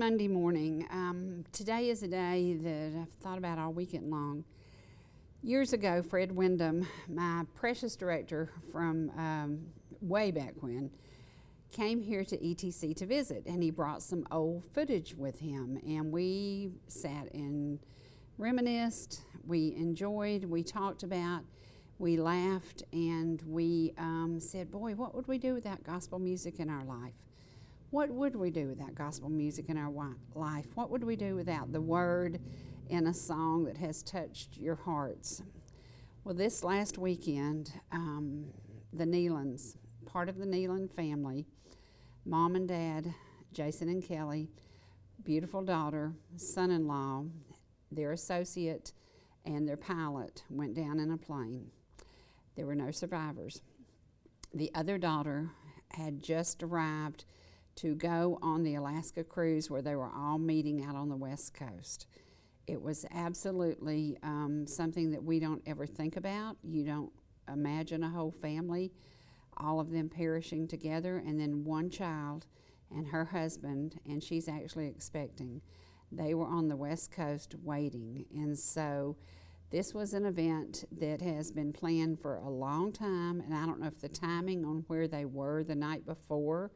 Monday morning. Today is a day that I've thought about all weekend long. Years ago, Fred Wyndham, my precious director from way back when, came here to ETC to visit, and he brought some old footage with him, and we sat and reminisced, we enjoyed, we talked about, we laughed, and we said, boy, what would we do without gospel music in our life? What would we do without gospel music in our life? What would we do without the word in a song that has touched your hearts? Well, this last weekend, the Nelons, part of the Nelan family, mom and dad, Jason and Kelly, beautiful daughter, son-in-law, their associate, and their pilot went down in a plane. There were no survivors. The other daughter had just arrived to go on the Alaska cruise where they were all meeting out on the West Coast. It was absolutely something that we don't ever think about. You don't imagine a whole family, all of them perishing together, and then one child and her husband, and she's actually expecting. They were on the West Coast waiting, and so this was an event that has been planned for a long time, and I don't know if the timing on where they were the night before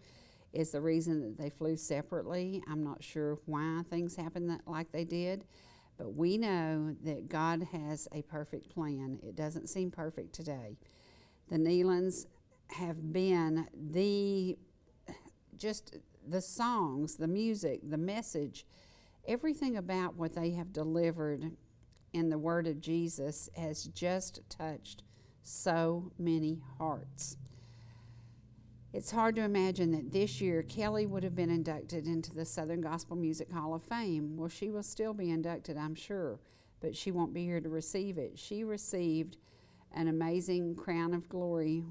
is the reason that they flew separately. I'm not sure why things happened like they did, but we know that God has a perfect plan. It doesn't seem perfect today. The Nelons have been the songs, the music, the message, everything about what they have delivered in the Word of Jesus has just touched so many hearts. It's hard to imagine that this year Kelly would have been inducted into the Southern Gospel Music Hall of Fame. Well, she will still be inducted, I'm sure, but she won't be here to receive it. She received an amazing crown of glory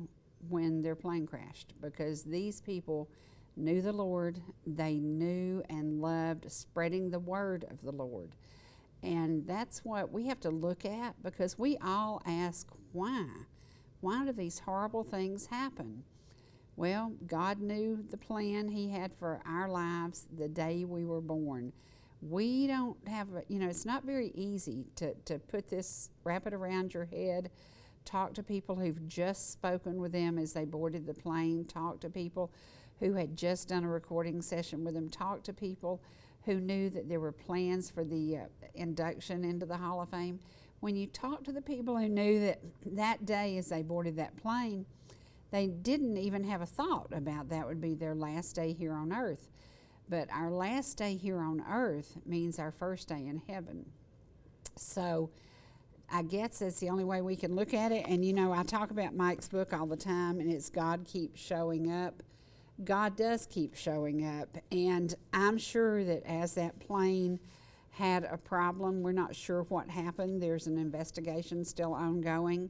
when their plane crashed, because these people knew the Lord. They knew and loved spreading the word of the Lord. And that's what we have to look at, because we all ask, why? Why do these horrible things happen? Well, God knew the plan He had for our lives the day we were born. We don't have, it's not very easy to put this, wrap it around your head, talk to people who've just spoken with them as they boarded the plane, talk to people who had just done a recording session with them, talk to people who knew that there were plans for the induction into the Hall of Fame. When you talk to the people who knew that that day as they boarded that plane, they didn't even have a thought about that would be their last day here on earth. But our last day here on earth means our first day in heaven. So I guess that's the only way we can look at it. And I talk about Mike's book all the time, and it's God Keeps Showing Up. God does keep showing up, and I'm sure that as that plane had a problem, we're not sure what happened. There's an investigation still ongoing.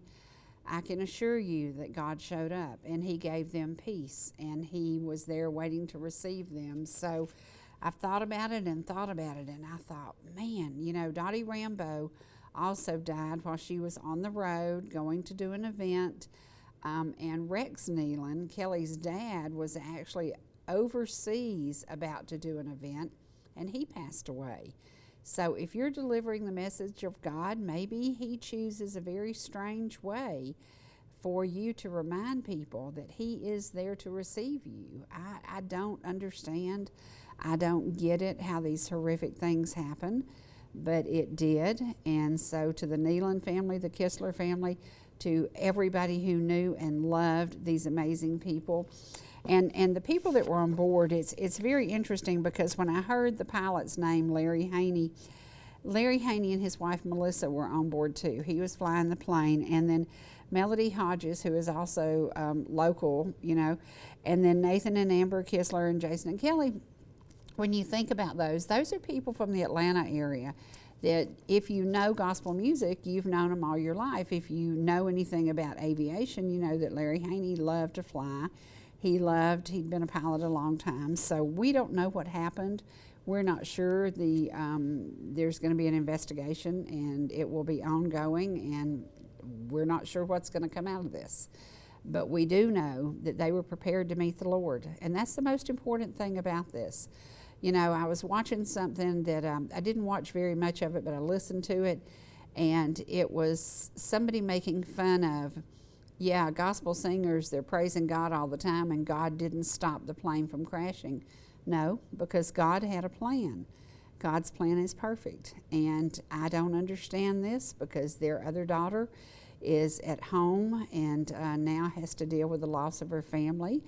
I can assure you that God showed up, and He gave them peace, and He was there waiting to receive them. So I've thought about it, and I thought, man, Dottie Rambo also died while she was on the road going to do an event. And Rex Nelan, Kelly's dad, was actually overseas about to do an event, and he passed away. So if you're delivering the message of God, maybe He chooses a very strange way for you to remind people that He is there to receive you. I don't understand. I don't get it, how these horrific things happen, but it did. And so to the Nelan family, the Kistler family, to everybody who knew and loved these amazing people. And the people that were on board, it's very interesting, because when I heard the pilot's name, Larry Haney and his wife Melissa were on board too. He was flying the plane, and then Melody Hodges, who is also local, and then Nathan and Amber Kistler and Jason and Kelly. When you think about those are people from the Atlanta area that if you know gospel music, you've known them all your life. If you know anything about aviation, you know that Larry Haney loved to fly. He'd been a pilot a long time. So we don't know what happened. We're not sure. There's going to be an investigation, and it will be ongoing, and we're not sure what's going to come out of this. But we do know that they were prepared to meet the Lord, and that's the most important thing about this. You know, I was watching something that I didn't watch very much of it, but I listened to it, and it was somebody making fun of, yeah, gospel singers, they're praising God all the time, and God didn't stop the plane from crashing. No, because God had a plan. God's plan is perfect, and I don't understand this because their other daughter is at home and now has to deal with the loss of her family.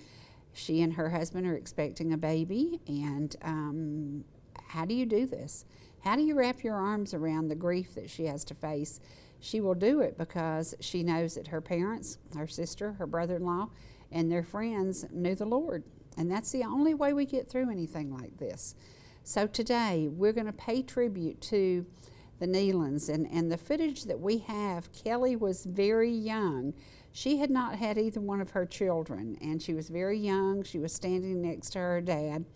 She and her husband are expecting a baby, and how do you do this? How do you wrap your arms around the grief that she has to face? She will do it because she knows that her parents, her sister, her brother-in-law, and their friends knew the Lord, and that's the only way we get through anything like this. So today, we're going to pay tribute to the Nelons, and the footage that we have, Kelly was very young. She had not had either one of her children, and she was very young. She was standing next to her dad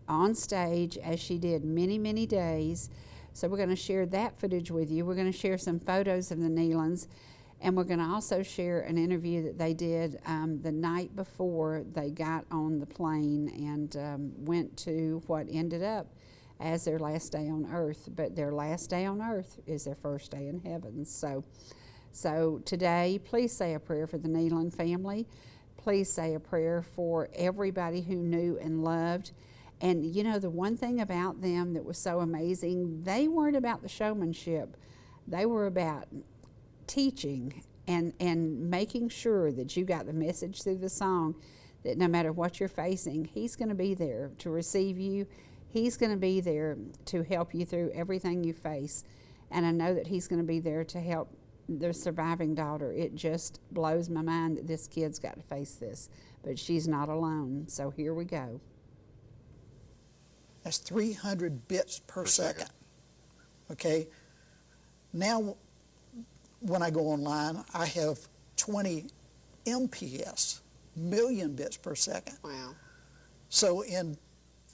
on stage, as she did many, many days. So we're going to share that footage with you. We're going to share some photos of the Nelons, and we're going to also share an interview that they did the night before they got on the plane and went to what ended up as their last day on earth. But their last day on earth is their first day in heaven. So today, please say a prayer for the Nelon family. Please say a prayer for everybody who knew and loved. And you know, the one thing about them that was so amazing, they weren't about the showmanship. They were about teaching and making sure that you got the message through the song, that no matter what you're facing, He's going to be there to receive you. He's going to be there to help you through everything you face. And I know that He's going to be there to help the surviving daughter. It just blows my mind that this kid's got to face this, but she's not alone. So here we go. That's 300 bits per second. Okay. Now, when I go online, I have 20 MPS, million bits per second. Wow. So in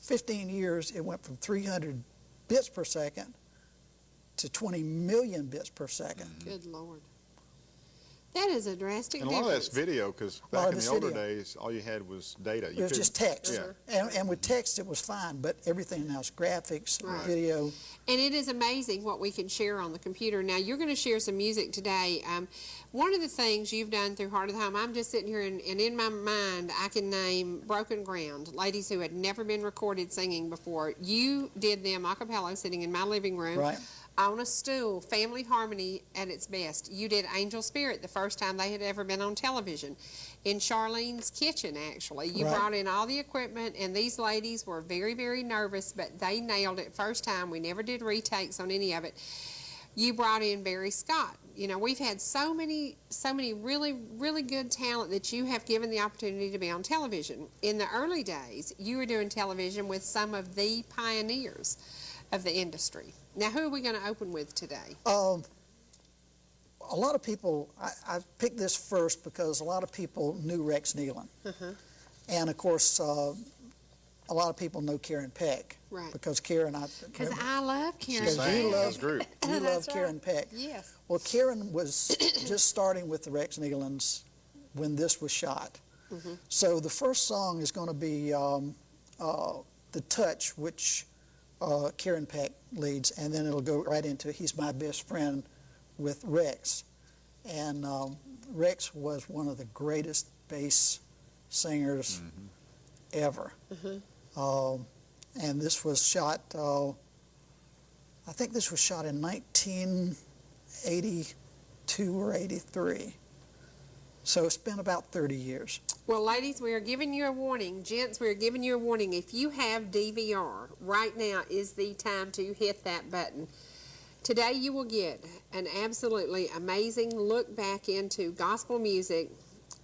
15 years, it went from 300 bits per second to 20 million bits per second. Good Lord. That is a drastic And a difference. lot of that's video, because back in the older days, all you had was data. It was just text. Yeah. And with text, it was fine, but everything now is graphics, video. And it is amazing what we can share on the computer. Now, you're going to share some music today. One of the things you've done through Heart of the Home, I'm just sitting here, and in my mind, I can name Broken Ground, ladies who had never been recorded singing before. You did them a cappella sitting in my living room. Right. On a stool, family harmony at its best. You did Angel Spirit the first time they had ever been on television. In Charlene's kitchen, actually. You brought in all the equipment, and these ladies were very, very nervous, but they nailed it first time. We never did retakes on any of it. You brought in Barry Scott. You know, we've had so many really, really good talent that you have given the opportunity to be on television. In the early days, you were doing television with some of the pioneers of the industry. Now, who are we going to open with today? A lot of people, I picked this first because a lot of people knew Rex Nelon. And, of course, a lot of people know Karen Peck. Right. Because Karen, Because I love Karen. Because you love, group. you love Karen Peck. Yes. Well, Karen was just starting with the Rex Nelons when this was shot. So the first song is going to be The Touch, which Karen Peck leads, and then it'll go right into He's My Best Friend with Rex. And Rex was one of the greatest bass singers ever. And this was shot, I think this was shot in 1982 or 83. So it's been about 30 years. Well, ladies, we are giving you a warning. Gents, we are giving you a warning. If you have DVR, right now is the time to hit that button. Today you will get an absolutely amazing look back into gospel music,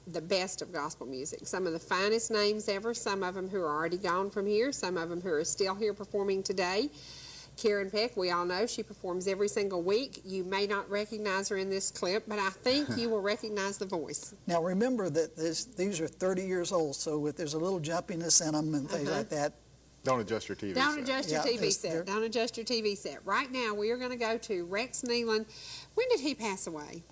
the best of gospel music. Some of the finest names ever, some of them who are already gone from here, some of them who are still here performing today. Karen Peck, we all know she performs every single week. You may not recognize her in this clip, but I think you will recognize the voice. Now remember that these are 30 years old, so if there's a little jumpiness in them and things like that. Don't adjust your TV Don't set. adjust your TV set. Don't adjust your TV set. Right now, we are going to go to Rex Nelon. When did he pass away?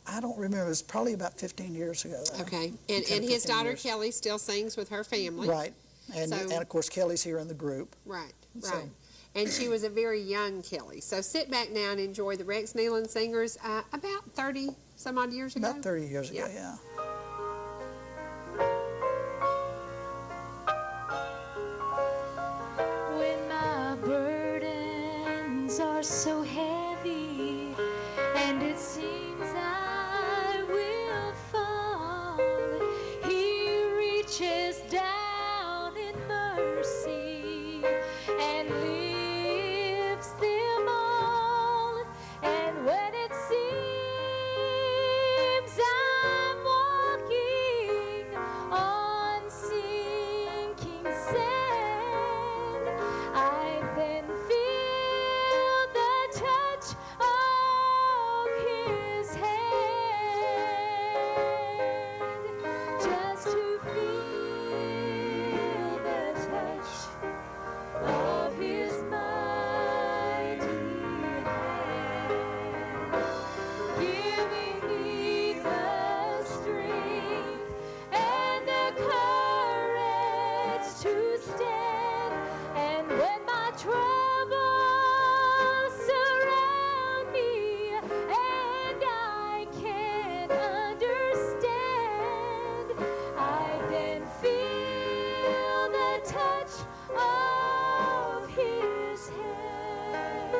I don't remember. It was probably about 15 years ago. Okay. And his daughter Kelly still sings with her family. Right. And, So- and of course, Kelly's here in the group. Right, So- right. And she was a very young Kelly. So sit back now and enjoy the Rex Nelons Singers about 30 some odd years ago. About 30 years ago, Yeah. yeah. When my burdens are so heavy and it seems I will fall, He reaches down in mercy and lifts them all. And when it seems I'm walking on sinking sand, I then feel the touch of His hand. Just to feel the touch of His mighty hand, giving me the strength and the courage to stand. And when my troubles surround me and I can't understand, I then feel the touch of His hand.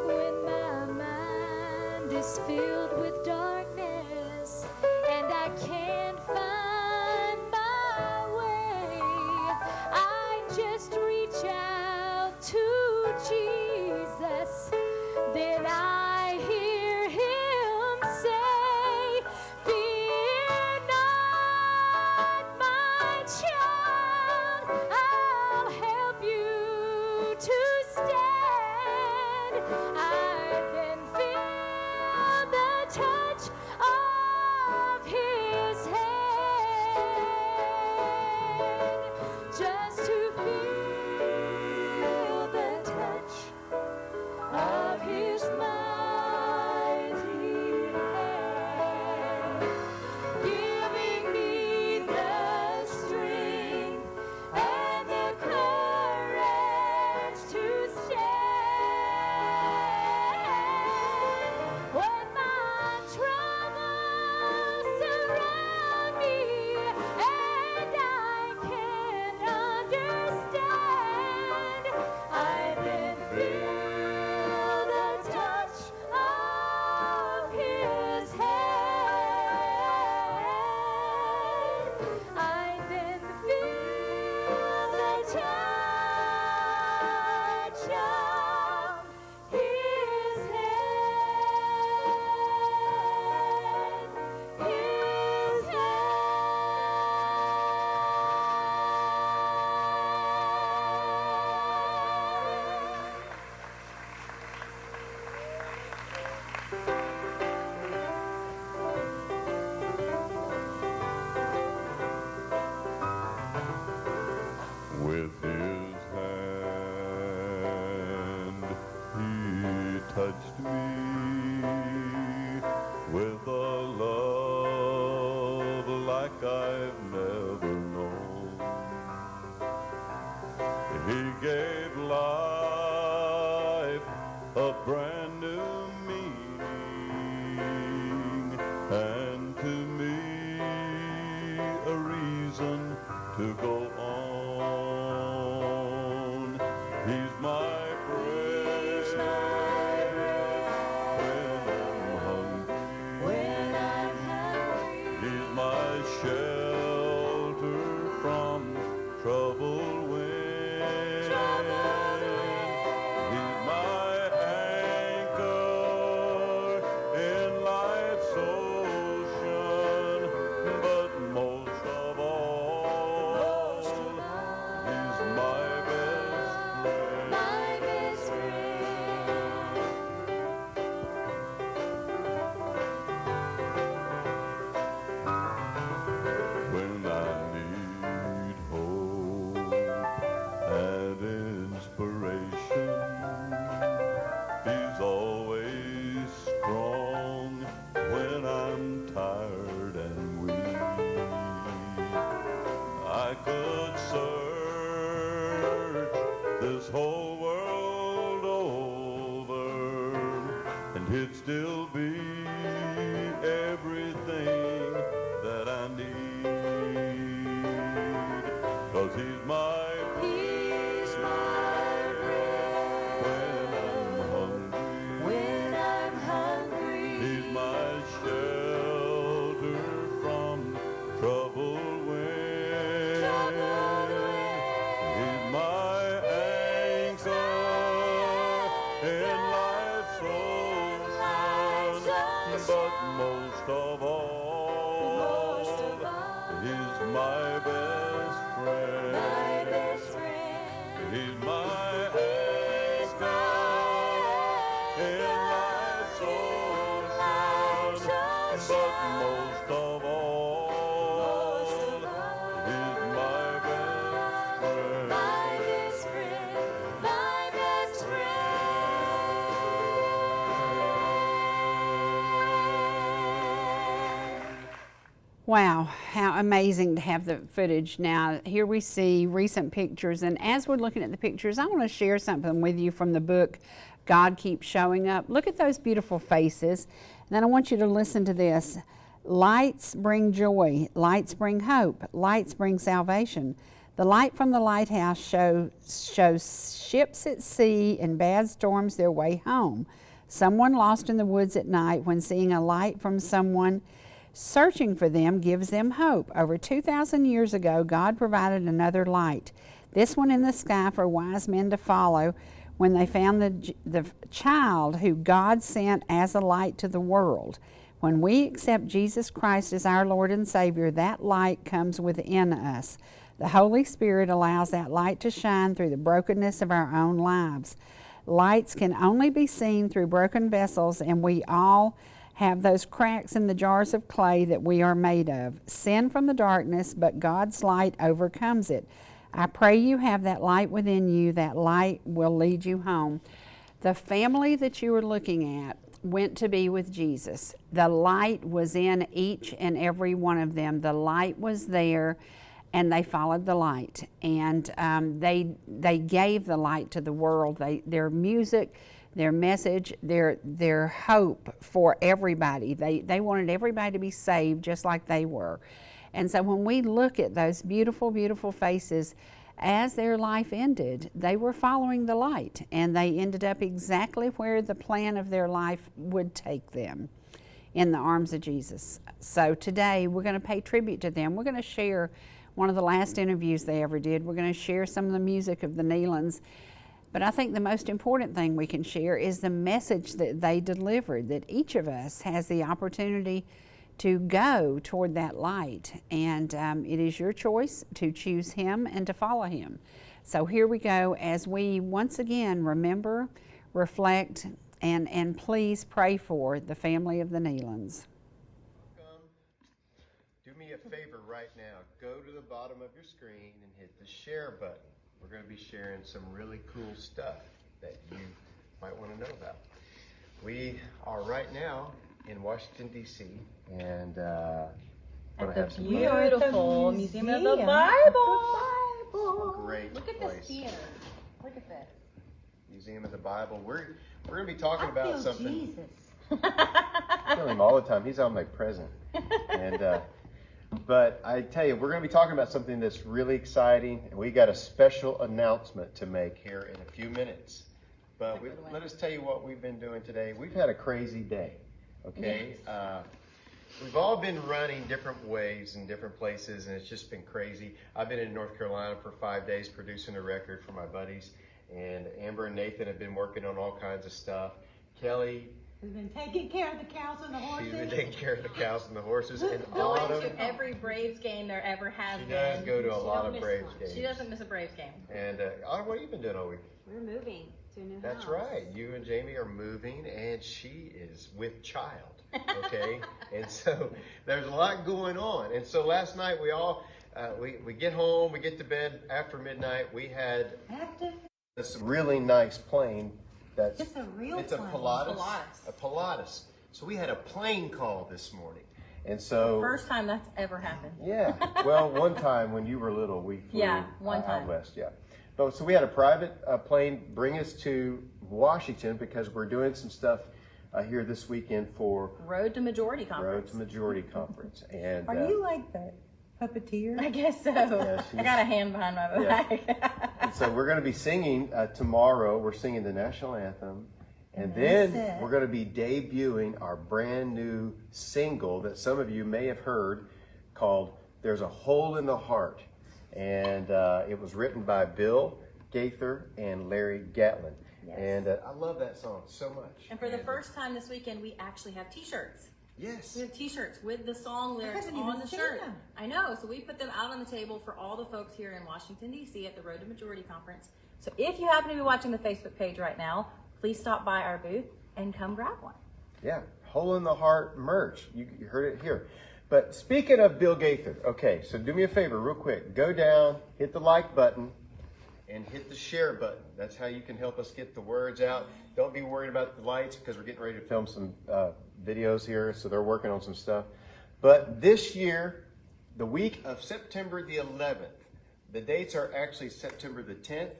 When my mind is filled with darkness and I can't find my way, I just reach out to Jesus. Then I hear Him say, "Fear not, my child, I'll help you to stand." I then feel the touch of His hand, just to feel the touch of His mighty hand, giving me the strength and the courage to stand. When my troubles surround me and I can't understand, I then feel the touch of His hand. I then feel the touch of His hand. His With His hand He touched me with a love like I've never known. He gave life a brand new meaning, and to me a reason to go on. He's my friend when I'm hungry. He's my shelter from troubled wind. He's my anchor in life's ocean, but most of all, He's my best friend. this whole world over, and he'd still be everything that I need, 'cause he's my He's my bread when I'm hungry. he's my shelter from trouble when he's my anchor in life's ocean, but most of all, he's my best friend. He's my anchor in life's ocean, but most of all, he's my best friend. My best friend. Wow, how amazing to have the footage. Now, here we see recent pictures, and as we're looking at the pictures, I want to share something with you from the book, God Keeps Showing Up. Look at those beautiful faces, and then I want you to listen to this. Lights bring joy, lights bring hope, lights bring salvation. The light from the lighthouse shows ships at sea in bad storms their way home. Someone lost in the woods at night, when seeing a light from someone searching for them gives them hope. Over 2,000 years ago, God provided another light, this one in the sky for wise men to follow when they found the child who God sent as a light to the world. When we accept Jesus Christ as our Lord and Savior, that light comes within us. The Holy Spirit allows that light to shine through the brokenness of our own lives. Lights can only be seen through broken vessels, and we all have those cracks in the jars of clay that we are made of. Sin from the darkness, but God's light overcomes it. I pray you have that light within you. That light will lead you home. The family that you are looking at went to be with Jesus. The light was in each and every one of them. The light was there, and they followed the light. And they gave the light to the world. Their music, their message, their hope for everybody. They wanted everybody to be saved just like they were. And so when we look at those beautiful, beautiful faces, as their life ended, they were following the light, and they ended up exactly where the plan of their life would take them, in the arms of Jesus. So today we're going to pay tribute to them. We're going to share one of the last interviews they ever did. We're going to share some of the music of the Nelons. But I think the most important thing we can share is the message that they delivered, that each of us has the opportunity to go toward that light. And it is your choice to choose Him and to follow Him. So here we go as we once again remember, reflect, and please pray for the family of the Nelons. Do me a favor right now. Go to the bottom of your screen and hit the share button. We're going to be sharing some really cool stuff that you might want to know about. We are right now in Washington, D.C. and at the beautiful Museum of the Bible. Great Look at place. this theater. Look at this. Museum of the Bible. We're going to be talking about something. Jesus. I feel him all the time. He's omnipresent. And but I tell you, we're going to be talking about something that's really exciting, and we got a special announcement to make here in a few minutes. But let us tell you what we've been doing today. We've had a crazy day. Okay. Yes. We've all been running different ways in different places, and it's just been crazy. I've been in North Carolina for 5 days producing a record for my buddies, and Amber and Nathan have been working on all kinds of stuff. Kelly has been taking care of the cows and the horses. She's been taking care of the cows and the horses. And Going Autumn, to every Braves game there ever has been. She does go to a lot of Braves games. She doesn't miss a Braves game. And Autumn, what have you been doing all week? We're moving to a new house. That's right. You and Jamie are moving, and she is with child. Okay, and so there's a lot going on. And so last night we all we get home, we get to bed after midnight. We had this really nice plane. That's just a real it's plane. A Pilatus. So we had a plane call this morning. And so first time that's ever happened. Yeah. Well, one time when you were little, we flew one time. out west. Yeah. But so we had a private plane bring us to Washington because we're doing some stuff here this weekend for Road to Majority Conference. Road to Majority Conference. And Are you like the puppeteer? I guess so. I got a hand behind my back. and so we're going to be singing tomorrow. We're singing the national anthem. And then we're going to be debuting our brand new single that some of you may have heard called There's a Hole in the Heart. And it was written by Bill Gaither and Larry Gatlin. Yes. And I love that song so much. And for the first time this weekend, we actually have T-shirts. Yes. We have T-shirts with the song lyrics on the shirt. I know. So we put them out on the table for all the folks here in Washington, D.C. at the Road to Majority Conference. So if you happen to be watching the Facebook page right now, please stop by our booth and come grab one. Yeah, Hole in the Heart merch. You heard it here. But speaking of Bill Gaither, okay, so do me a favor real quick. Go down, hit the like button, and hit the share button. That's how you can help us get the words out. Don't be worried about the lights because we're getting ready to film some videos here, so they're working on some stuff. But this year, the week of September the 11th, the dates are actually September the 10th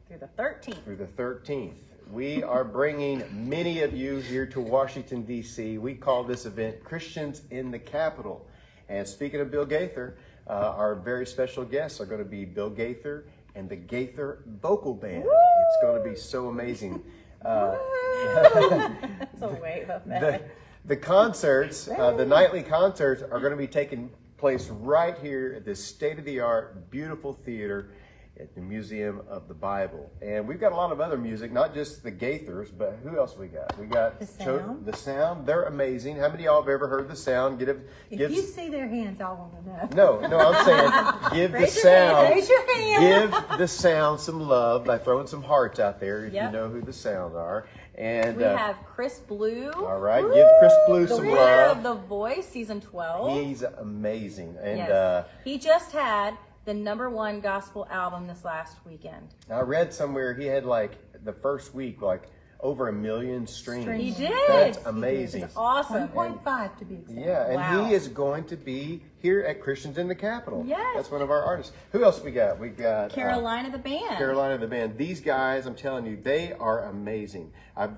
Through the 13th. through the 13th. We are bringing many of you here to Washington, D.C. We call this event Christians in the Capitol. And speaking of Bill Gaither, our very special guests are going to be Bill Gaither and the Gaither Vocal Band. Woo! It's going to be so amazing. That's a wave of that. The concerts, the nightly concerts are going to be taking place right here at this state-of-the-art, beautiful theater at the Museum of the Bible. And we've got a lot of other music, not just the Gaithers, but who else we got? We got The Sound. The Sound. They're amazing. How many of y'all have ever heard The Sound? If you see their hands, I want to know. No, I'm saying give the Raise your Sound. hand. Raise your hand. Give the Sound some love by throwing some hearts out there if Yep. you know who the Sound are. And We have Chris Blue. all right, give Chris Blue The some winner love. of The Voice, season 12. He's amazing. And Yes. He just had the #1 gospel album this last weekend. I read somewhere he had like the first week like over 1 million streams. He did. That's amazing. It's awesome. 1.5 to be exact. Yeah, and Wow. he is going to be here at Christians in the Capitol. Yes. That's one of our artists. Who else we got? We got Carolina the band. Carolina the band. These guys, I'm telling you, they are amazing.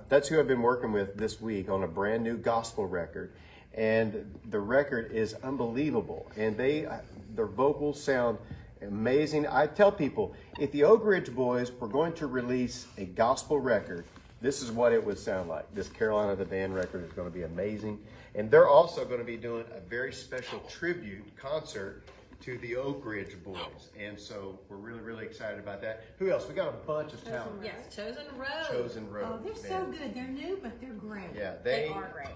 That's who I've been working with this week on a brand new gospel record. And the record is unbelievable. And their vocals sound amazing. I tell people, if the Oak Ridge Boys were going to release a gospel record, this is what it would sound like. This Carolina the Band record is going to be amazing. And they're also going to be doing a very special tribute concert to the Oak Ridge Boys. And so we're really, really excited about that. Who else? We got a bunch of talent. Yes, Chosen Road. Chosen Road. Oh, they're so band. good. They're new, but they're great. Yeah, They are great.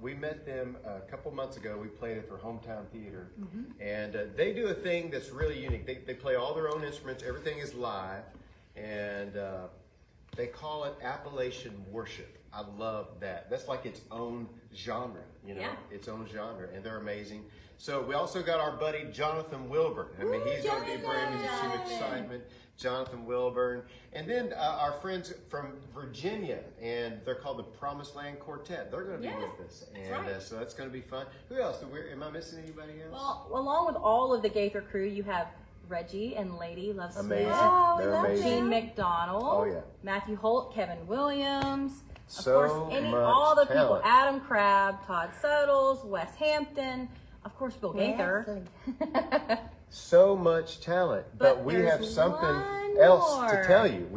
we met them a couple months ago. We played at their hometown theater, and they do a thing that's really unique. They play all their own instruments. Everything is live, and they call it Appalachian worship. I love that. That's like its own genre, you know, Yeah. its own genre, and they're amazing. So we also got our buddy Jonathan Wilburn. I mean, he's going to be bringing some excitement. Jonathan Wilburn. And then our friends from Virginia, and they're called the Promised Land Quartet. They're going to be Yes, with us. that's And right. so that's going to be fun. Who else? Am I missing anybody else? Well, along with all of the Gaither crew, you have Reggie and Lady Love Smith, Amazing. Oh, we They're love amazing. Gene McDonald, Oh, yeah. Matthew Holt, Kevin Williams, So of course, much all the people, talent. Adam Crabb, Todd Sottles, Wes Hampton, of course, Bill Gaither. Wesley. So much talent. But we there's have something one else more. to tell you.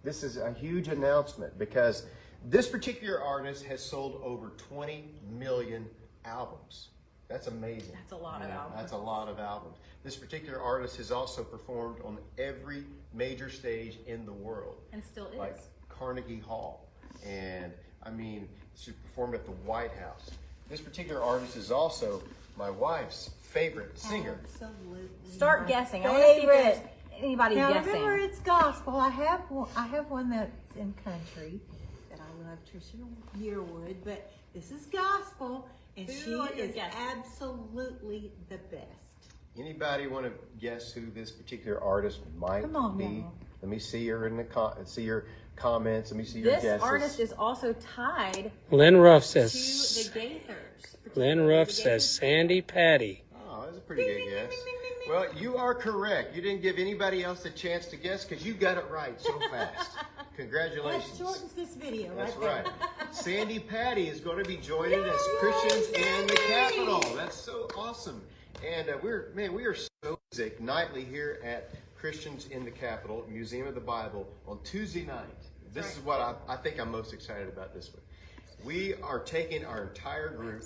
This is a huge announcement because this particular artist has sold over 20 million albums. That's amazing. That's a lot of albums. That's a lot of albums. This particular artist has also performed on every major stage in the world. And still is. Like Carnegie Hall. And I mean, she performed at the White House. This particular artist is also my wife's favorite singer. Absolutely. Start My guessing. I want to see if there's favorite. anybody Now guessing. remember, it's gospel. I have one that's in country that I love, Trisha Yearwood, but this is gospel, and Who she are your is guesses? absolutely the best. Anybody want to guess who this particular artist might Come on be? now. Let me see your see your comments. Let me see your This guesses. artist is also tied Lynn Ruff to says the Gaithers. Lynn Ruff says Sandy Patty. Oh, that's a pretty good guess. Well, you are correct. You didn't give anybody else a chance to guess because you got it right so fast. Congratulations. That shortens this video. That's right. right. Sandy Patty is going to be joining us, Christians in the Capitol. That's so awesome. And we are so music nightly here at Christians in the Capitol, Museum of the Bible, on Tuesday night. This is what I think I'm most excited about this one. We are taking our entire group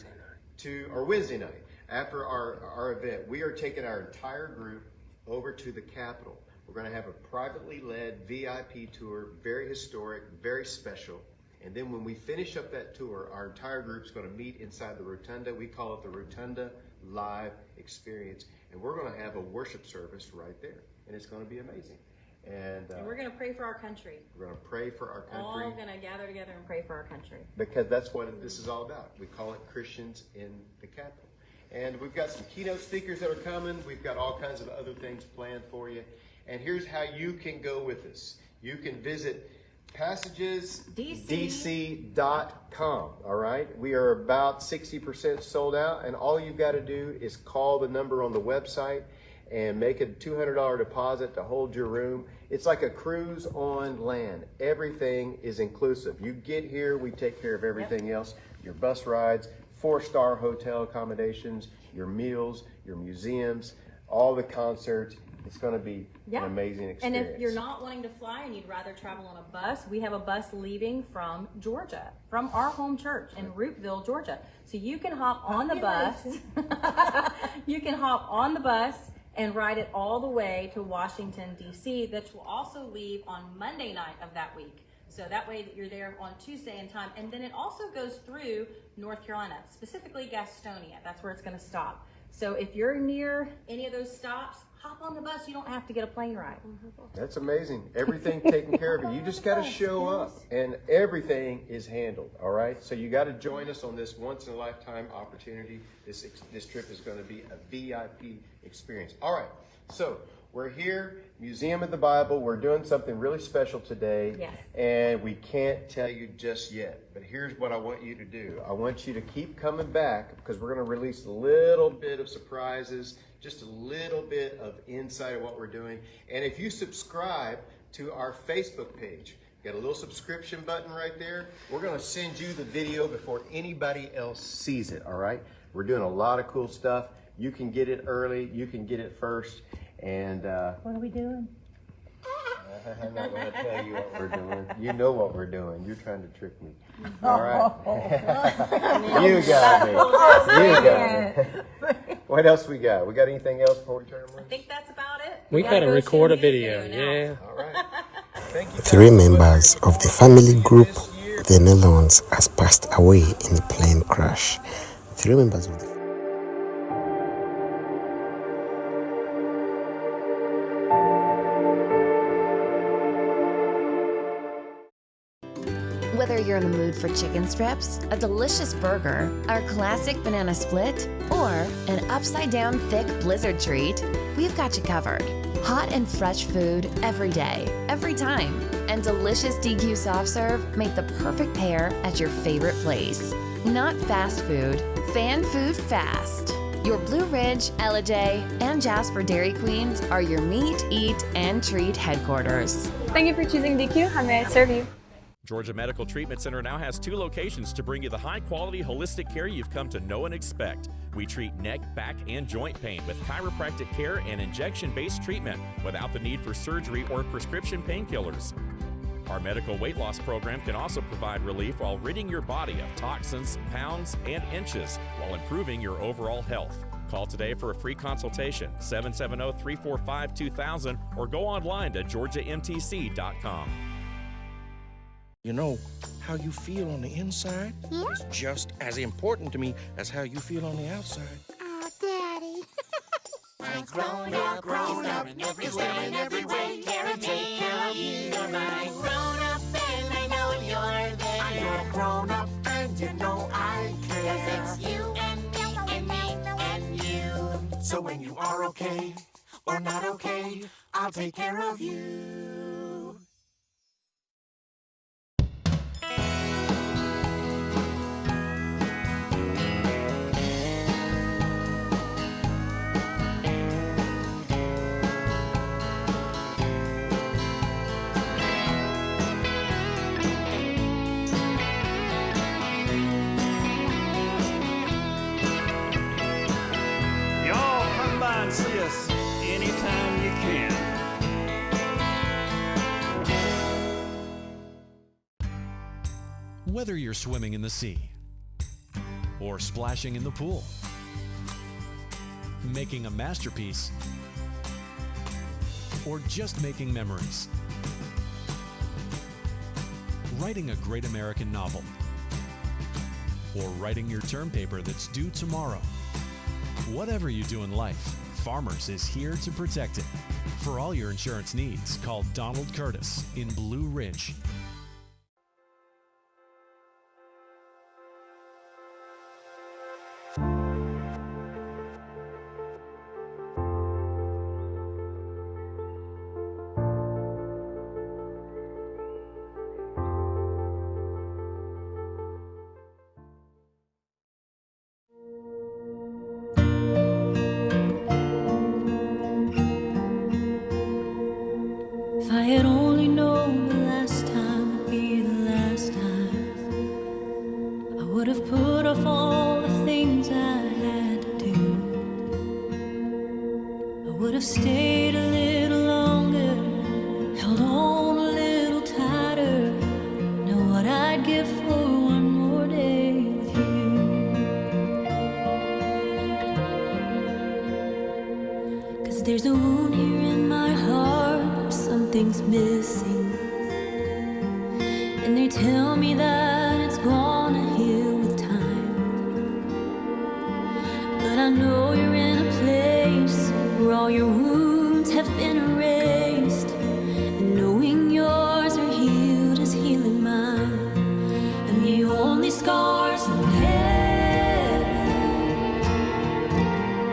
to, or Wednesday night, after our event, we are taking our entire group over to the Capitol. We're going to have a privately led VIP tour, very historic, very special. And then when we finish up that tour, our entire group's going to meet inside the Rotunda. We call it the Rotunda Live Experience. And we're going to have a worship service right there. And it's going to be amazing. And we're going to pray for our country. We're going to pray for our country. All going to gather together and pray for our country. Because that's what this is all about. We call it Christians in the Capitol. And we've got some keynote speakers that are coming. We've got all kinds of other things planned for you. And here's how you can go with us. You can visit passagesdc.com. All right. We are about 60% sold out. And all you've got to do is call the number on the website and make a $200 deposit to hold your room. It's like a cruise on land. Everything is inclusive. You get here, we take care of everything else. Your bus rides, 4-star hotel accommodations, your meals, your museums, all the concerts. It's going to be an amazing experience. And if you're not wanting to fly and you'd rather travel on a bus, we have a bus leaving from Georgia, from our home church in Roopville, Georgia. So you can hop on the bus. You can hop on the bus and ride it all the way to Washington, D.C., that will also leave on Monday night of that week. So that way that you're there on Tuesday in time. And then it also goes through North Carolina, specifically Gastonia. That's where it's going to stop. So if you're near any of those stops, hop on the bus. You don't have to get a plane ride. That's amazing. Everything taken care of. You just got to show up, and everything is handled. All right. So you got to join us on this once-in-a-lifetime opportunity. This trip is going to be a VIP experience. All right. So we're here, Museum of the Bible. We're doing something really special today. Yes. And we can't tell you just yet. But here's what I want you to do. I want you to keep coming back because we're going to release a little bit of surprises, just a little bit of insight of what we're doing. And if you subscribe to our Facebook page, got a little subscription button right there. We're going to send you the video before anybody else sees it, all right? We're doing a lot of cool stuff. You can get it early. You can get it first. And What are we doing? I'm not going to tell you what we're doing. You know what we're doing. You're trying to trick me. All right. You got me. You got me. What else we got? We got anything else before we turn them I loose? think that's about it. We got to record a video, yeah. All right. Thank you. 3 members of the family group, the Nelons, has passed away in a plane crash. 3 members of the Whether you're in the mood for chicken strips, a delicious burger, our classic banana split, or an upside-down thick blizzard treat, we've got you covered. Hot and fresh food every day, every time, and delicious DQ soft serve make the perfect pair at your favorite place. Not fast food, fan food fast. Your Blue Ridge, Ellijay, and Jasper Dairy Queens are your meet, eat, and treat headquarters. Thank you for choosing DQ. How may I serve you? Georgia Medical Treatment Center now has 2 locations to bring you the high-quality holistic care you've come to know and expect. We treat neck, back, and joint pain with chiropractic care and injection-based treatment without the need for surgery or prescription painkillers. Our medical weight loss program can also provide relief while ridding your body of toxins, pounds, and inches while improving your overall health. Call today for a free consultation, 770-345-2000, or go online to georgiamtc.com. You know, how you feel on the inside is just as important to me as how you feel on the outside. Oh, Daddy. I'm grown up, in every way, care and take care of you. You're my grown up, and I know you're there. I'm grown up, and you know I care. 'Cause it's you and me and me and you. So when you are okay or not okay, I'll take care of you. Whether you're swimming in the sea, or splashing in the pool, making a masterpiece, or just making memories, writing a great American novel, or writing your term paper that's due tomorrow. Whatever you do in life, Farmers is here to protect it. For all your insurance needs, call Donald Curtis in Blue Ridge. If I had only known the last time would be the last time, I would have put off all the things I had to do. I would have stayed a little longer, held on a little tighter. Know what I'd give for one more day with you. 'Cause there's a wound here in my heart, something's missing, and they tell me that it's gonna heal with time. But I know you're in a place where all your wounds have been erased, and knowing yours are healed is healing mine. And the only scars in heaven,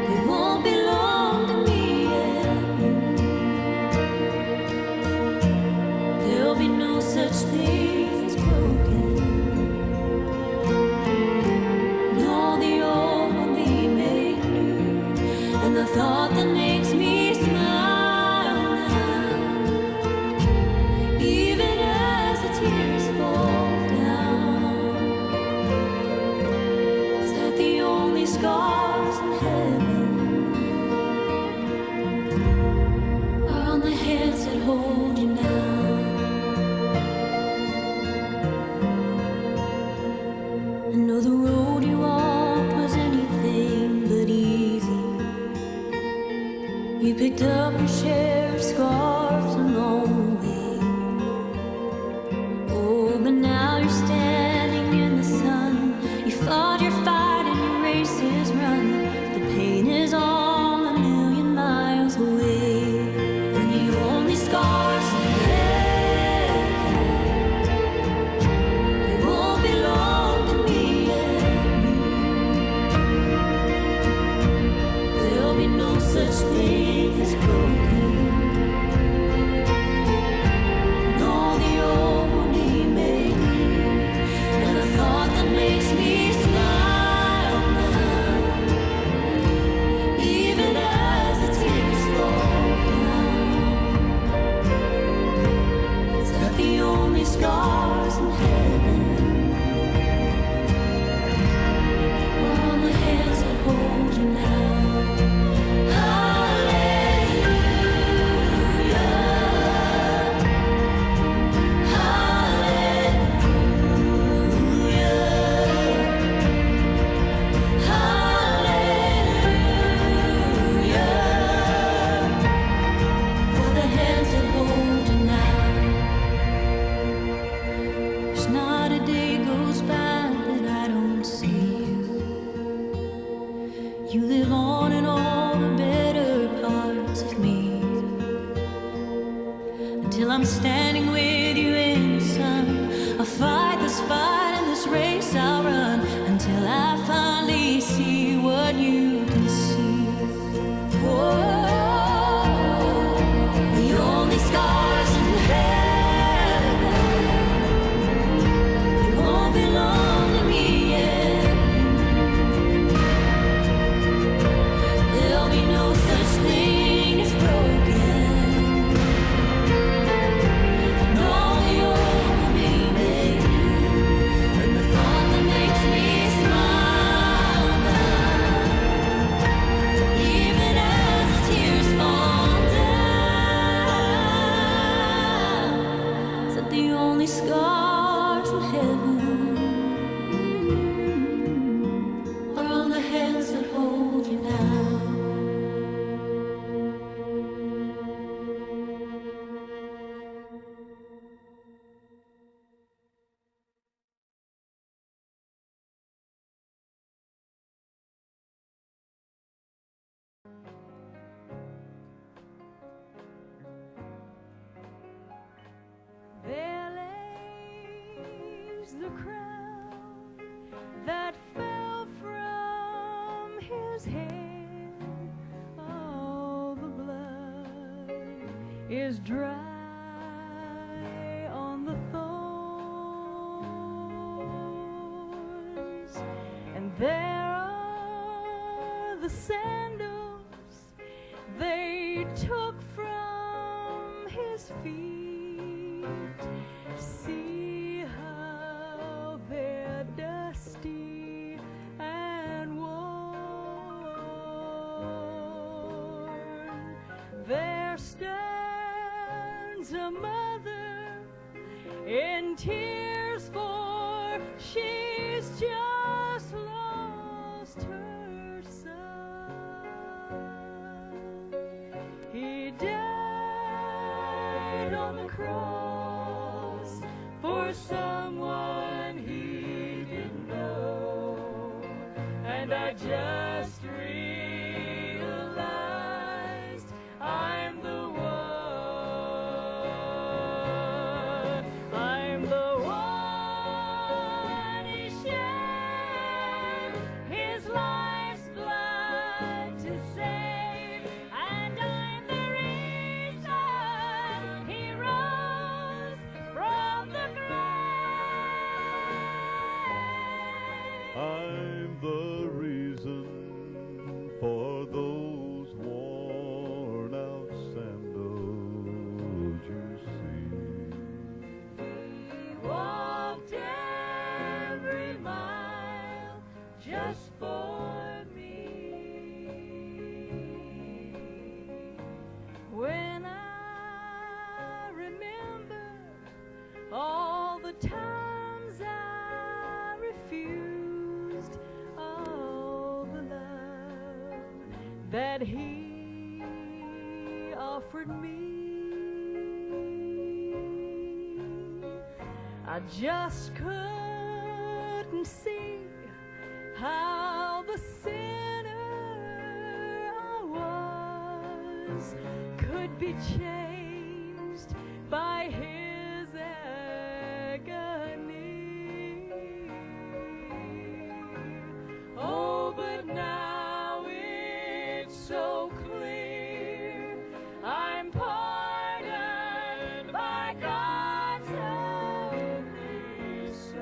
they won't belong to me. There'll be no such thing as broken. No, the old will be made new. And the thought that makes me smile now, even as the tears fall down, is that the only scars in heaven are on the hands that hold you now. I know the road you walked was anything but easy. You picked up your share of scars along the way. Oh, but now you're standing in the sun. You fought your fight and your race is run. The pain is all a million miles away. And the only scars in heaven, they won't belong to me. There'll be no such thing as broken. No, the old will be made new. And the thought that makes me smile now, even as the tears fall down, is that the only scars in heaven are on the hands that hold you now. There's not a day goes by that I don't see you. You live on in all the better parts of me, until I'm standing with you in the sun. I'll fight this fight and this race I'll run, until I finally see what you can see. Whoa, the only scars in heaven, they won't belong to me yet. There'll be no such thing as broken. No, the is dry on the thorns, and there are the sandals they took from his feet. See how they're dusty and worn. There stands a mother in tears, for she's just lost her son. He died on the cross for someone he didn't know, and I just realized I'm the one. I'm the one he shed his life's blood to save, and I'm the reason he rose from the grave. I'm the reason for those worn out sandals you see. He walked every mile just for me. When I remember all the times I refused all the love that he offered me, I just couldn't see how the sinner I was could be changed by his agony. Oh, but now it's so clear I'm pardoned by God's only Son.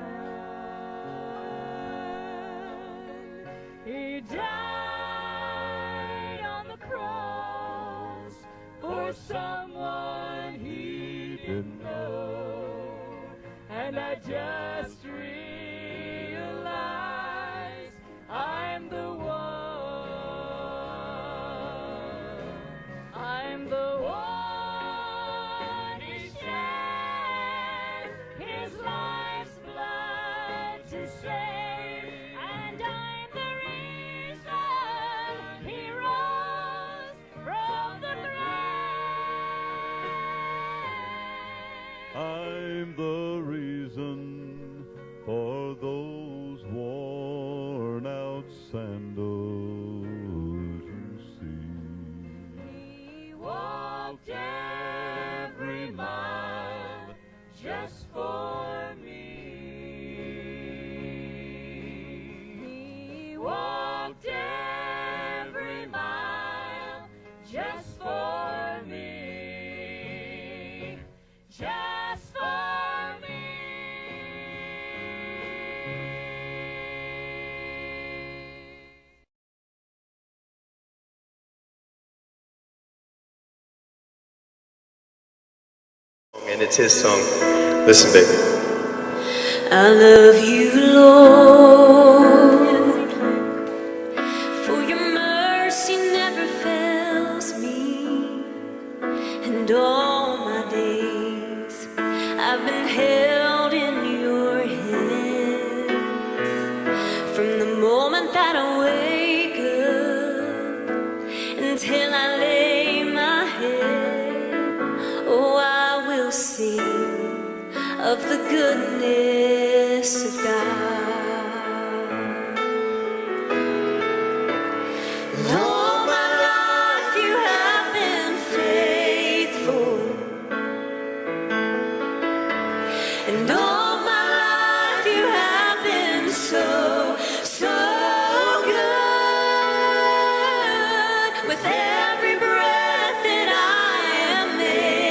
He died on the cross for someone he didn't know, and I just realized I'm the one. I'm the one he shed his life's blood to save, and I'm the reason he rose from the grave. I'm the reason for those worn out sandals you see. He walked every mile just for me. He walked every mile just for me. Just for me. And it's his song. Listen, baby. I love you, Lord, for your mercy never fails me, and all my days I've been held in your hand. From the moment that I wake up until I lay my head, oh, I will sing of the goodness of God. And all my life you have been faithful, and all my life you have been so, so good. With every breath that I am in,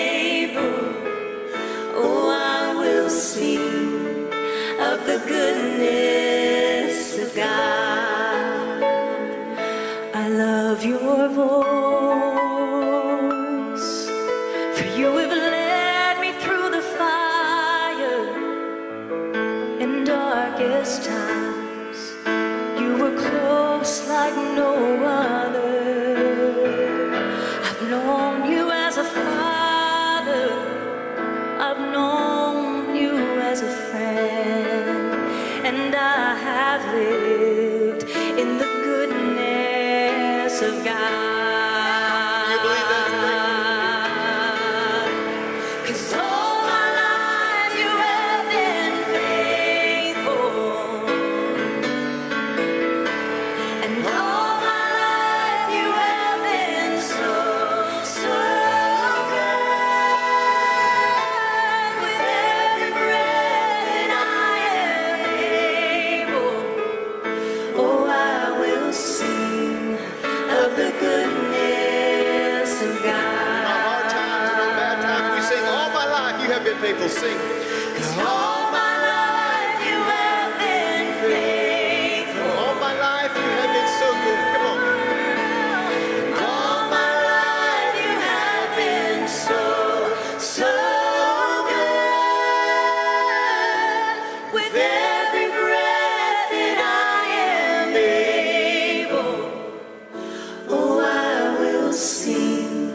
the goodness of God. I love your voice, for you have led me through the fire in darkest times. You were close like no other. I've known you as a father, I've known you as a friend, and I have lived in the goodness of God. You believe that? 'Cause all my life you have been faithful, and all my life you have been so, so good. With every breath I am able, oh, I will sing of the goodness of God. In our hard times and our bad times, we sing, all my life you have been faithful. Sing. 'Cause all my life you have been faithful. All my life you have been so good. Come on. All my life you have been so, so good. With every breath that I am able, oh, I will sing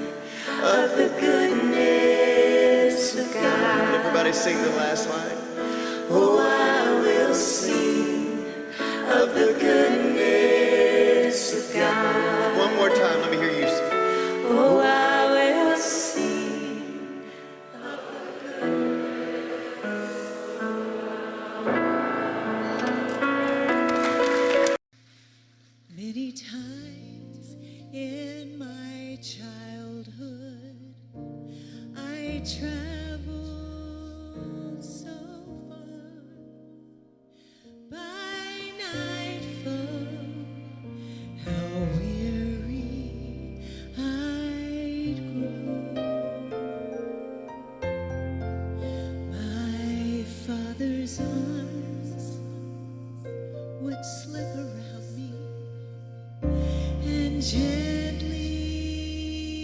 of the goodness of God. Everybody sing the last line. Oh, I will sing of the goodness of God. One more time, let me hear you sing. Oh, I will sing of the Many times in my childhood, I traveled so far. By nightfall, how weary I'd grow. My father's arms would slip around me and gently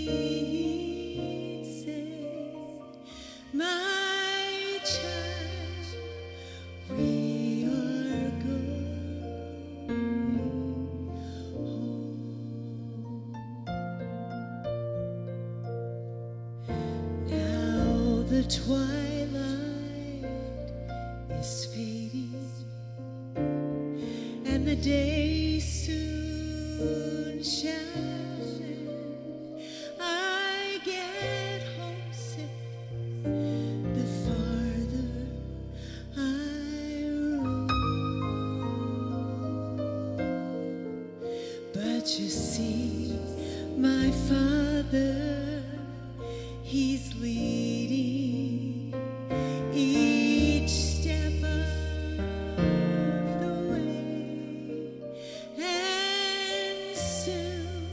he'd say, my child, we are going home. Now the twilight is fading, and the day soon shall end. I get homesick the farther I roam. But you see, my father, he's leading each step of the way, and soon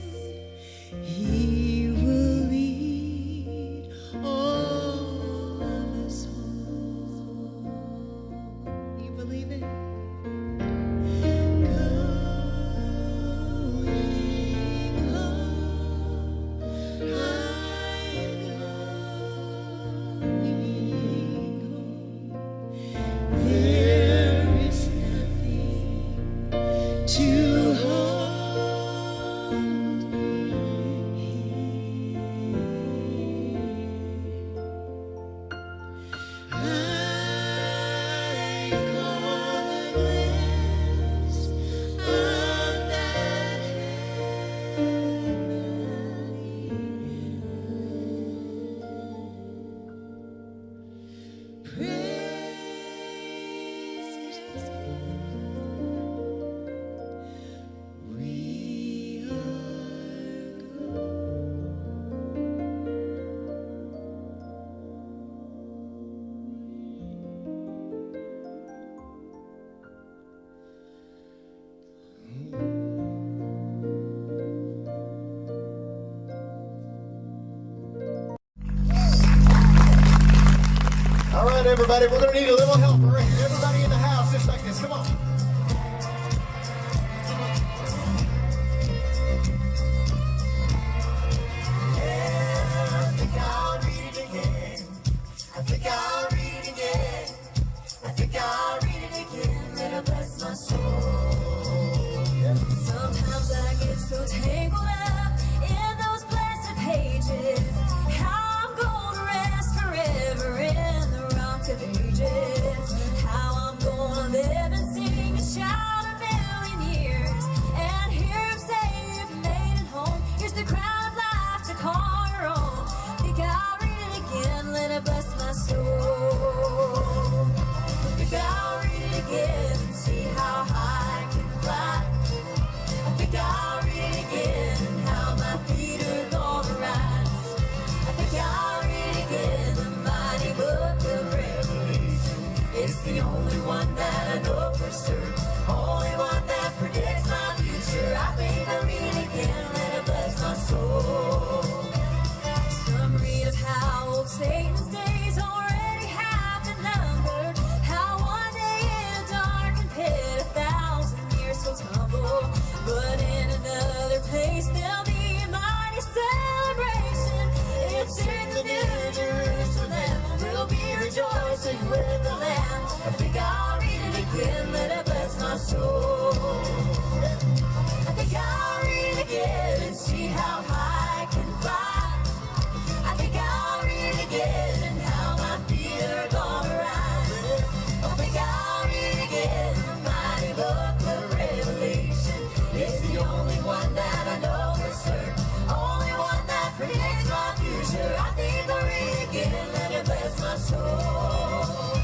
he will lead all of us home. You believe it? Going home, I'm going home. There is nothing too hard. I've caught a glimpse of that praise Jesus. We are All right, everybody, we're going to need a little help. Everybody in the house, just like Come on. I think I'll read it again. I think I'll read it again. I think I'll read it again. Let it bless my soul. Sometimes I get so tangled up in those blessed pages. How I'm gonna rest forever in the rock of ages. How I'm gonna live and sing and shout a million years. And hear him say, you've made it home. Here's the crown of life to call your own. Think I'll read it again, let it bless my soul. Think I'll read it again and see how high I can fly. I think I'll read it again and how my feet are gonna rise. I think I'll read it again, the mighty book of Revelation. It's the only one that I know for certain, only one that predicts my future. I think I'll read it again, let it bless my soul. Some read of how old Satan's days already have been numbered, how one day in a darkened pit 1,000 years will tumble. But in another place there'll be a mighty celebration. It's in the New Jerusalem. We'll be rejoicing with the Lamb. I think I'll read it again, let it bless my soul. I think I'll read it again and see how high I can fly. I think I'll read it again and how my feet are gonna rise. I think I'll read it again, the mighty book of Revelation. It's the only one that I know for certain, only one that predicts my future. I think I'll read it again, let it bless my soul.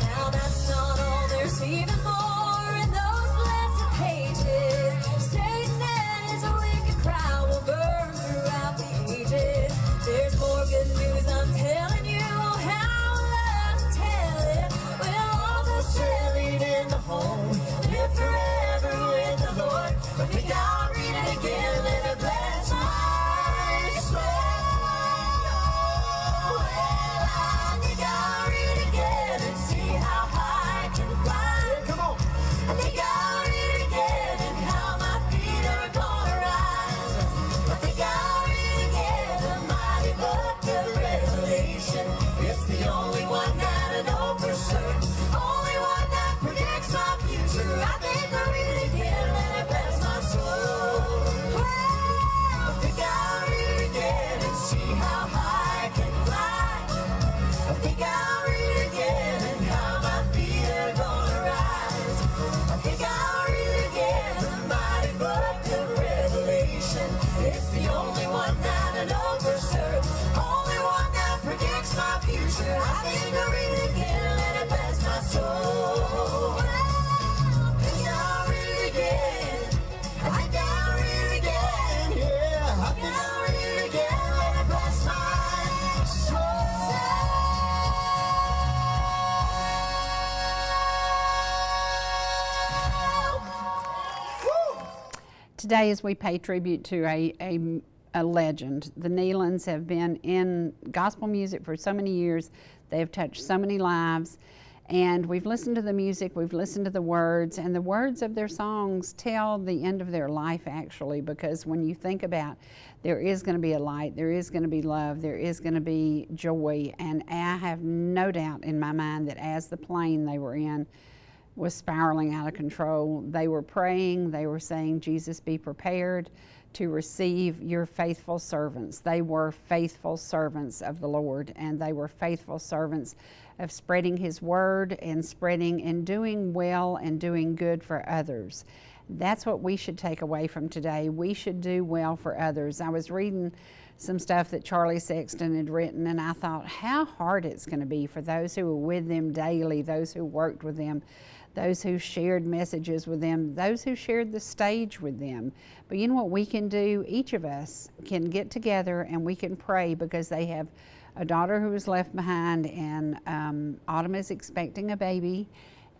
Now that's not all, there's even more in those blessed pages. Satan and his wicked crowd will burn throughout the ages. There's more good news, I'm telling you, oh how I love to tell it. We'll all go sailing in the home, live forever with the Lord. I think I'll read it again, let it bless my soul. Well, I think I'll read it again and see how high I can fly. Come on. I think I'll read it again and how my feet are gonna rise. I think I'll read it again, the mighty book of Revelation. It's the only one that I know for certain, only one that predicts my future. I think I'll read it again, let it bless my soul. I think I'll read it again and see how high I can fly. I think I'll read it again and how my feet are gonna rise. I think I'll read it again, the mighty book of Revelation. It's the only one that I know for certain, only one that predicts my future. I think I'll read it again, let it bless my soul. I think I'll read it again. I think I'll read it again. Yeah, I think I'll read it again, let it bless my soul. Today, as we pay tribute to a legend, the Nelons have been in gospel music for so many years. They have touched so many lives. And we've listened to the music, we've listened to the words, and the words of their songs tell the end of their life, actually, because when you think about there is going to be a light, there is going to be love, there is going to be joy, and I have no doubt in my mind that as the plane they were in was spiraling out of control, they were praying, they were saying, Jesus, be prepared to receive your faithful servants. They were faithful servants of the Lord, and they were faithful servants of spreading His word and spreading and doing well and doing good for others. That's what we should take away from today. We should do well for others. I was reading some stuff that Charlie Sexton had written, and I thought how hard it's going to be for those who were with them daily, those who worked with them, those who shared messages with them, those who shared the stage with them. But you know what we can do? Each of us can get together and we can pray, because they have a daughter who was left behind, and Autumn is expecting a baby,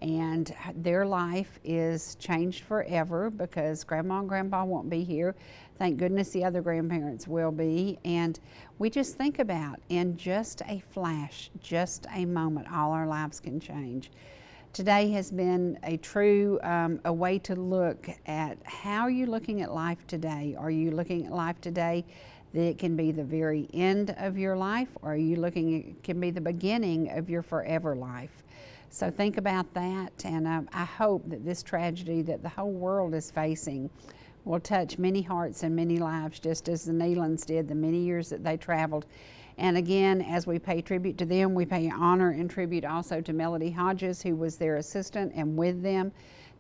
and their life is changed forever because Grandma and Grandpa won't be here. Thank goodness the other grandparents will be. And we just think about, in just a flash, just a moment, all our lives can change. Today has been a true a way to look at how you're looking at life today. Are you looking at life today that it can be the very end of your life, or are you looking at it can be the beginning of your forever life? So think about that, and I hope that this tragedy that the whole world is facing will touch many hearts and many lives, just as the Nelons did the many years that they traveled. And again, as we pay tribute to them, we pay honor and tribute also to Melody Hodges, who was their assistant and with them,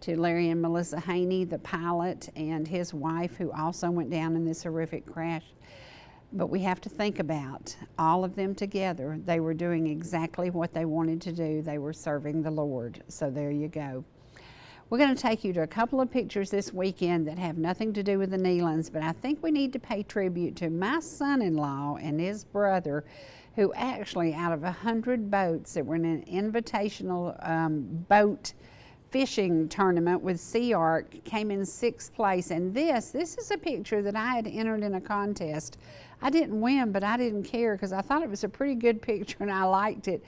to Larry and Melissa Haney, the pilot, and his wife, who also went down in this horrific crash. But we have to think about all of them together. They were doing exactly what they wanted to do. They were serving the Lord. So there you go. We're going to take you to a couple of pictures this weekend that have nothing to do with the Nelons, but I think we need to pay tribute to my son-in-law and his brother, who actually, out of 100 boats that were in an invitational boat fishing tournament with Sea Ark, came in 6th place. And this is a picture that I had entered in a contest. I didn't win, but I didn't care because I thought it was a pretty good picture and I liked it.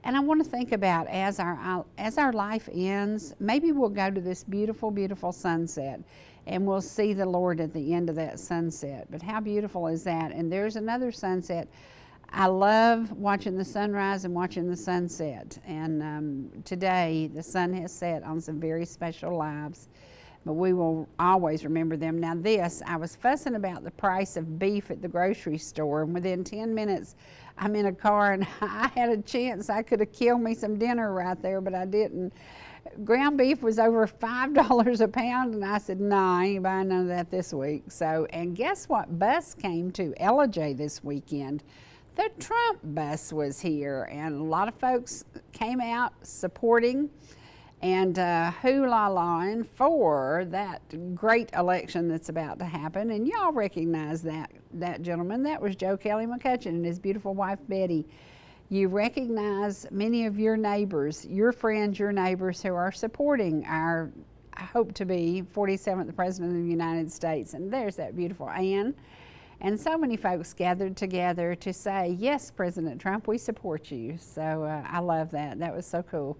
And I want to think about as our life ends, maybe we'll go to this beautiful, beautiful sunset and we'll see the Lord at the end of that sunset. But how beautiful is that? And there's another sunset. I love watching the sunrise and watching the sunset. And today the sun has set on some very special lives, but we will always remember them. Now this, I was fussing about the price of beef at the grocery store, and within 10 minutes I'm in a car and I had a chance I could have killed me some dinner right there, but I didn't. Ground beef was over $5 a pound, and I said, no, I ain't buying none of that this week. So, and guess what bus came to Ellijay this weekend? The Trump bus was here, and a lot of folks came out supporting and hoo-la-lawing for that great election that's about to happen. And y'all recognize that gentleman. That was Joe Kelly McCutcheon and his beautiful wife Betty. You recognize many of your neighbors, your friends, your neighbors who are supporting our, I hope to be, 47th President of the United States. And there's that beautiful Ann. And so many folks gathered together to say, yes, President Trump, we support you. So I love that. That was so cool.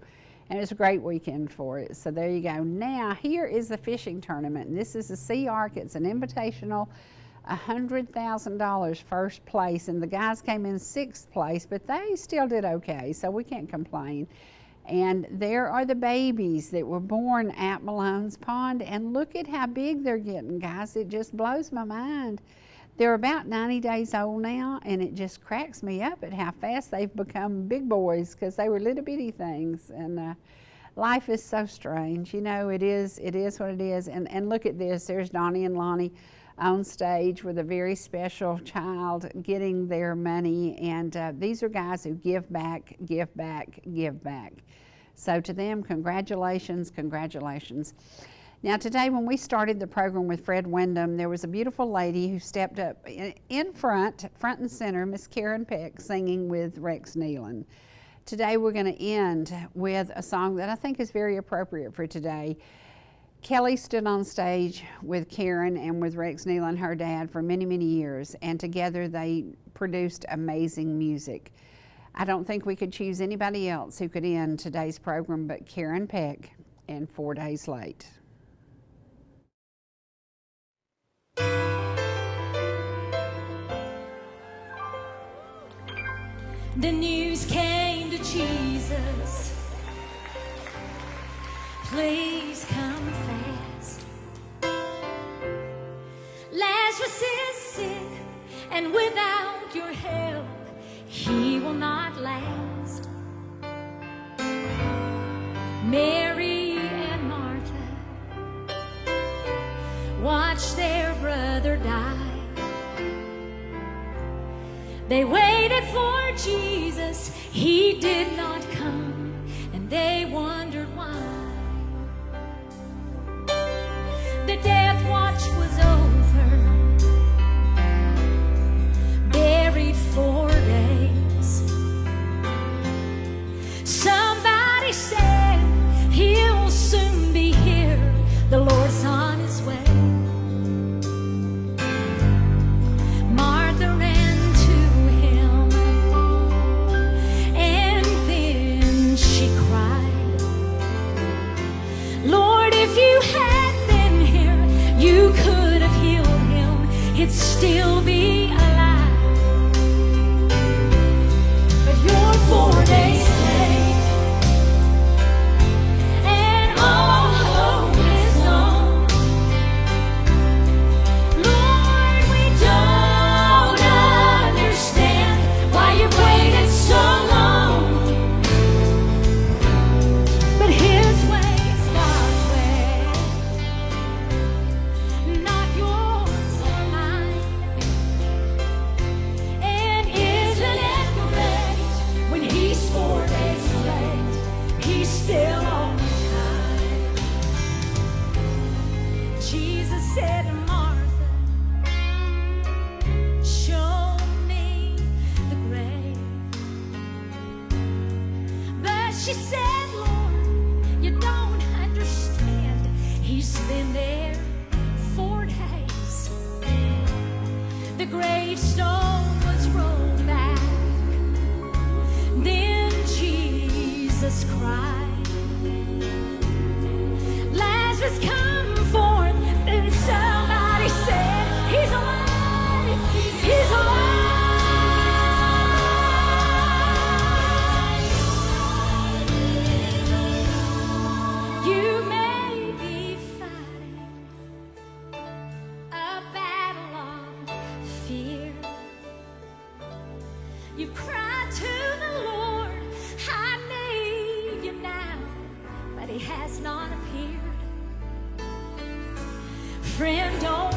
And it was a great weekend for it. So there you go. Now, here is the fishing tournament. And this is the Sea Ark. It's an invitational, $100,000 first place. And the guys came in 6th place, but they still did okay, so we can't complain. And there are the babies that were born at Malone's Pond. And look at how big they're getting, guys. It just blows my mind. They're about 90 days old now, and it just cracks me up at how fast they've become big boys, because they were little bitty things. And life is so strange. You know, it is what it is. And look at this. There's Donnie and Lonnie on stage with a very special child getting their money. And these are guys who give back, give back, give back. So to them, congratulations, congratulations. Now today, when we started the program with Fred Wyndham, there was a beautiful lady who stepped up in front and center, Miss Karen Peck, singing with Rex Nelon. Today we're going to end with a song that I think is very appropriate for today. Kelly stood on stage with Karen and with Rex Nelon, her dad, for many, many years, and together they produced amazing music. I don't think we could choose anybody else who could end today's program but Karen Peck and 4 Days Late. The news came to Jesus, please come fast. Lazarus is sick, and without your help, he will not last. Mary and Martha watched their brother die. They waited for Jesus, he did not come, and they wondered why. The death watch was over, buried 4 days. Somebody said he'll soon be here, the Lord's on his way. Martha ran to him, and then she cried, she said, Lord, you don't understand. He's been there 4 days. The gravestone was rolled back. Then Jesus cried, Lazarus, come forth. Then somebody said, he's alive, he's alive. You may be fighting a battle of fear. You've cried to the Lord, I need you now, but he has not appeared. Friend, don't